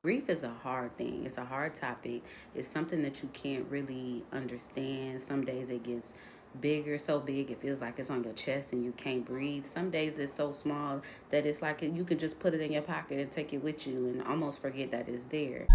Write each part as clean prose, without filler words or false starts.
Grief is a hard thing. It's a hard topic. It's something that you can't really understand. Some days it gets bigger, so big it feels like it's on your chest and you can't breathe. Some days it's so small that it's like you can just put it in your pocket and take it with you and almost forget that it's there.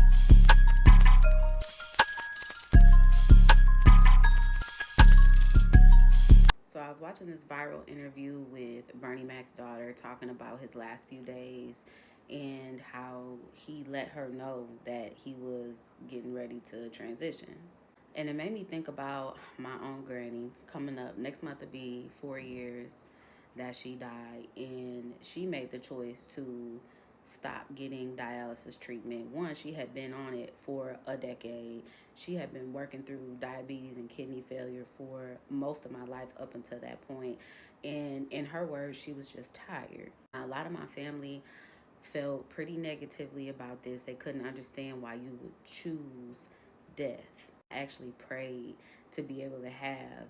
So I was watching this viral interview with Bernie Mac's daughter talking about his last few days and how he let her know that he was getting ready to transition. And it made me think about my own granny coming up. Next month to be 4 years that she died, and she made the choice to stop getting dialysis treatment. One, she had been on it for a decade. She had been working through diabetes and kidney failure for most of my life up until that point. And in her words, she was just tired. A lot of my family felt pretty negatively about this. They couldn't understand why you would choose death. I actually prayed to be able to have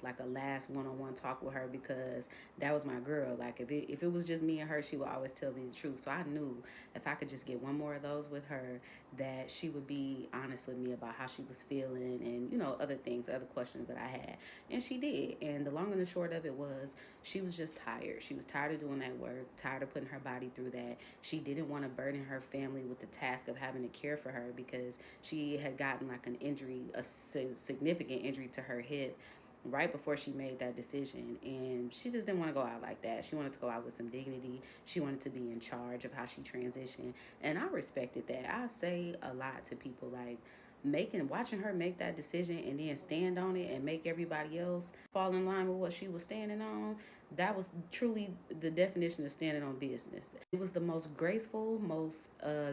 like a last one-on-one talk with her because that was my girl. Like if it was just me and her, she would always tell me the truth. So I knew if I could just get one more of those with her, that she would be honest with me about how she was feeling and other things, other questions that I had. And she did. And the long and the short of it was she was just tired. She was tired of doing that work, tired of putting her body through that. She didn't want to burden her family with the task of having to care for her because she had gotten like an injury, a significant injury to her hip right before she made that decision, and she just didn't want to go out like that. She wanted to go out with some dignity. She wanted to be in charge of how she transitioned, and I respected that. I say a lot to people, like watching her make that decision and then stand on it and make everybody else fall in line with what she was standing on. That was truly the definition of standing on business. It was the most graceful, most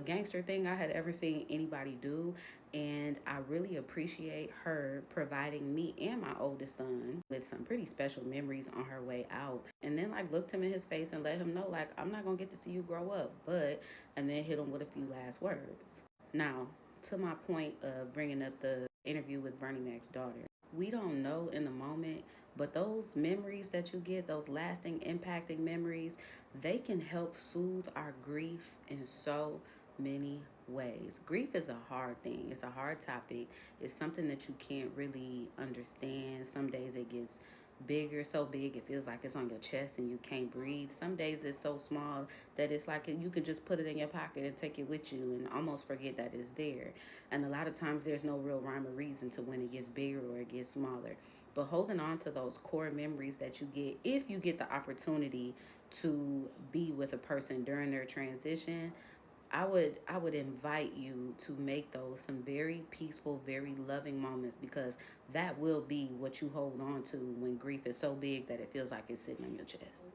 gangster thing I had ever seen anybody do, and I really appreciate her providing me and my oldest son with some pretty special memories on her way out. And then like looked him in his face and let him know, like, I'm not gonna get to see you grow up, but and then hit him with a few last words. Now, to my point of bringing up the interview with Bernie Mac's daughter, we don't know in the moment, but those memories that you get, those lasting, impacting memories, they can help soothe our grief in so many ways. Grief is a hard thing. It's a hard topic. It's something that you can't really understand. Some days it gets bigger, so big it feels like it's on your chest and you can't breathe. Some days it's so small that it's like you can just put it in your pocket and take it with you and almost forget that it's there. And a lot of times there's no real rhyme or reason to when it gets bigger or it gets smaller. But holding on to those core memories that you get, if you get the opportunity to be with a person during their transition, I would invite you to make those some very peaceful, very loving moments, because that will be what you hold on to when grief is so big that it feels like it's sitting on your chest.